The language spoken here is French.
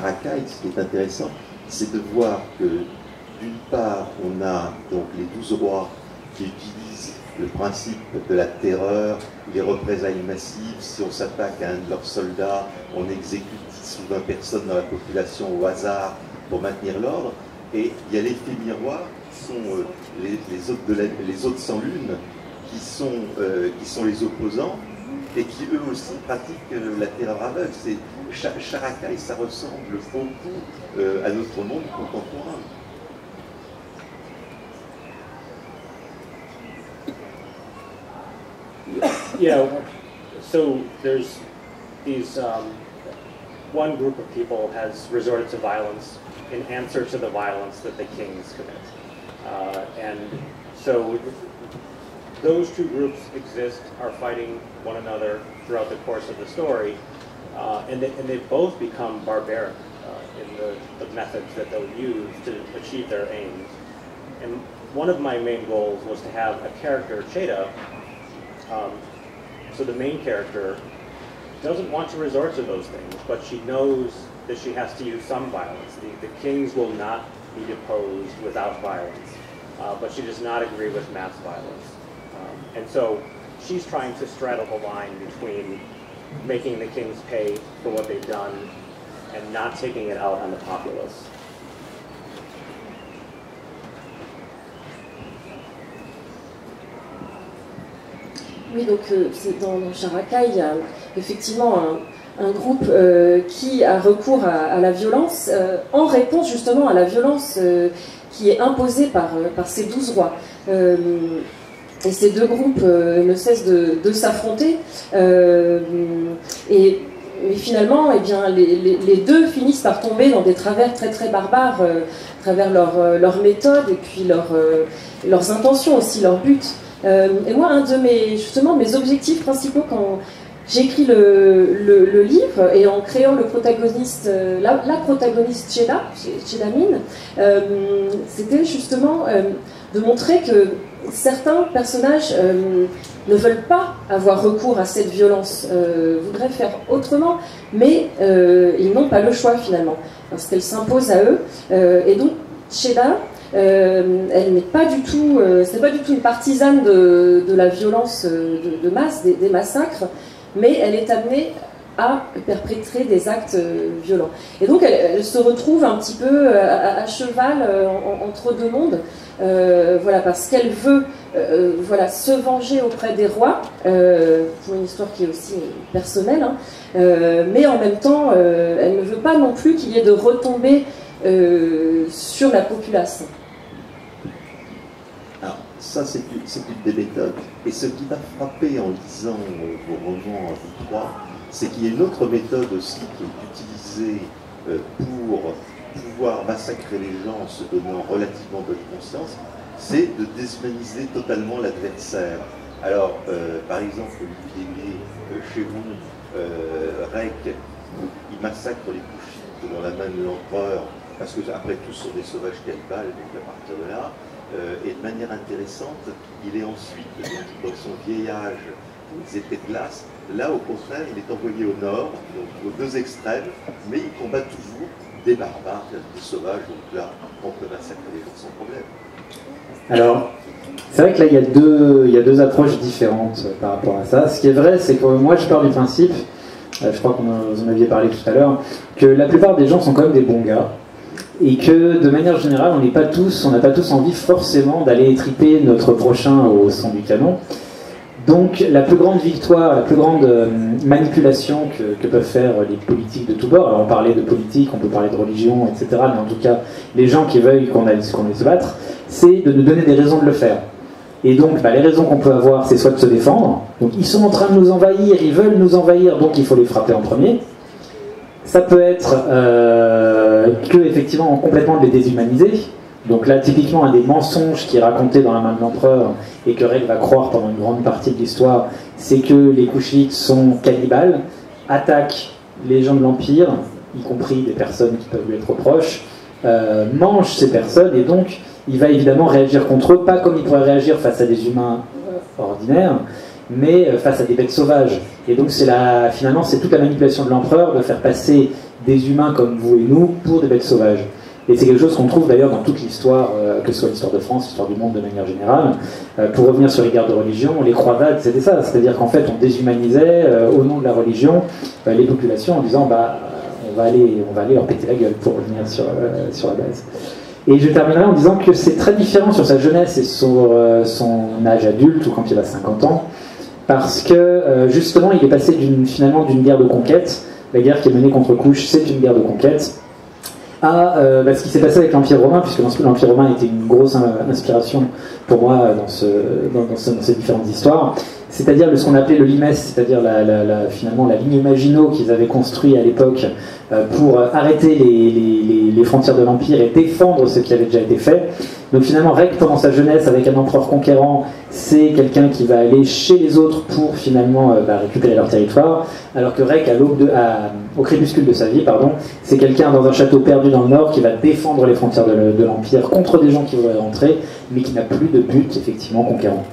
Rakai, ce qui est intéressant, c'est de voir que d'une part, on a donc les 12 rois qui utilisent le principe de la terreur, les représailles massives. Si on s'attaque à un de leurs soldats, on exécute 10 ou 20 personnes dans la population au hasard pour maintenir l'ordre. Et il y a l'effet miroir, qui sont les autres sans lune, qui sont les opposants, et qui eux aussi pratiquent la terreur aveugle. Sharakai, ça ressemble beaucoup à notre monde contemporain. Yeah, so there's these, one group of people has resorted to violence in answer to the violence that the kings commit. And so those two groups exist, are fighting one another throughout the course of the story, and they've both become barbaric in the methods that they'll use to achieve their aims. And one of my main goals was to have a character, Cheda. So the main character doesn't want to resort to those things, but she knows that she has to use some violence. The kings will not be deposed without violence, but she does not agree with mass violence. And so she's trying to straddle the line between making the kings pay for what they've done and not taking it out on the populace. Oui, donc dans Sharakai, il y a effectivement un groupe qui a recours à la violence en réponse justement à la violence qui est imposée par ces 12 rois. Et ces deux groupes ne cessent de s'affronter. Et finalement, eh bien, les deux finissent par tomber dans des travers très très barbares, à travers leurs méthodes et puis leurs intentions aussi, leurs buts. Et moi, un de mes objectifs principaux quand j'écris le livre, et en créant le protagoniste, la protagoniste Cheda Min, c'était justement de montrer que certains personnages ne veulent pas avoir recours à cette violence, voudraient faire autrement, mais ils n'ont pas le choix finalement, parce qu'elle s'impose à eux. Et donc Cheda, elle n'est pas du tout, c'est pas du tout une partisane de la violence de masse, des massacres, mais elle est amenée à perpétrer des actes violents. Et donc elle se retrouve un petit peu à cheval entre deux mondes, voilà, parce qu'elle veut voilà, se venger auprès des rois, pour une histoire qui est aussi personnelle, hein, mais en même temps elle ne veut pas non plus qu'il y ait de retombées sur la population. Alors, ça, c'est une des méthodes. Et ce qui m'a frappé en lisant vos romans à vous trois, c'est qu'il y a une autre méthode aussi qui est utilisée pour pouvoir massacrer les gens en se donnant relativement bonne conscience, c'est de déshumaniser totalement l'adversaire. Alors, par exemple, Olivier chez vous, Rec, il massacre les Kushites dans la main de l'empereur, parce que après tout, ce sont des sauvages cannibales, donc à partir de là, et de manière intéressante, il est ensuite, dans son vieillage, les épées de glace, là au contraire, il est envoyé au nord, donc aux deux extrêmes, mais il combat toujours des barbares, des sauvages, donc là, on peut massacrer les gens sans problème. Alors, c'est vrai que là, il y a deux approches différentes par rapport à ça. Ce qui est vrai, c'est que moi, je pars du principe, je crois que vous en aviez parlé tout à l'heure, que la plupart des gens sont quand même des bons gars, et que de manière générale, on n'a pas tous envie forcément d'aller étriper notre prochain au son du canon. Donc la plus grande victoire, la plus grande manipulation que peuvent faire les politiques de tous bords, alors on parlait de politique, on peut parler de religion, etc., mais en tout cas, les gens qui veulent qu'on aille se battre, c'est de nous donner des raisons de le faire. Et donc, les raisons qu'on peut avoir, c'est soit de se défendre, donc ils sont en train de nous envahir, ils veulent nous envahir, donc il faut les frapper en premier. Ça peut être effectivement, complètement de les déshumaniser. Donc là, typiquement, un des mensonges qui est raconté dans La main de l'empereur, et que Reg va croire pendant une grande partie de l'histoire, c'est que les Kushites sont cannibales, attaquent les gens de l'Empire, y compris des personnes qui peuvent lui être proches, mangent ces personnes, et donc il va évidemment réagir contre eux, pas comme il pourrait réagir face à des humains ordinaires, mais face à des bêtes sauvages. Et donc finalement, c'est toute la manipulation de l'empereur de faire passer des humains comme vous et nous pour des bêtes sauvages. Et c'est quelque chose qu'on trouve d'ailleurs dans toute l'histoire, que ce soit l'histoire de France, l'histoire du monde de manière générale. Pour revenir sur les guerres de religion, les croisades, c'était ça. C'est-à-dire qu'en fait, on déshumanisait au nom de la religion les populations en disant on va aller leur péter la gueule, pour revenir sur la base. Et je terminerai en disant que c'est très différent sur sa jeunesse et sur son âge adulte, ou quand il a 50 ans, parce que justement, il est passé finalement d'une guerre de conquête. La guerre qui est menée contre Kush, c'est une guerre de conquête, à ce qui s'est passé avec l'Empire romain, puisque l'Empire romain était une grosse inspiration pour moi dans ces différentes histoires, c'est-à-dire ce qu'on appelait le limes, c'est-à-dire finalement la ligne Maginot qu'ils avaient construit à l'époque pour arrêter les frontières de l'Empire et défendre ce qui avait déjà été fait. Donc finalement, Rec, pendant sa jeunesse, avec un empereur conquérant, c'est quelqu'un qui va aller chez les autres pour finalement récupérer leur territoire, alors que Rec, au crépuscule de sa vie, c'est quelqu'un dans un château perdu dans le nord qui va défendre les frontières de l'Empire contre des gens qui voudraient rentrer, mais qui n'a plus de but, effectivement, conquérant.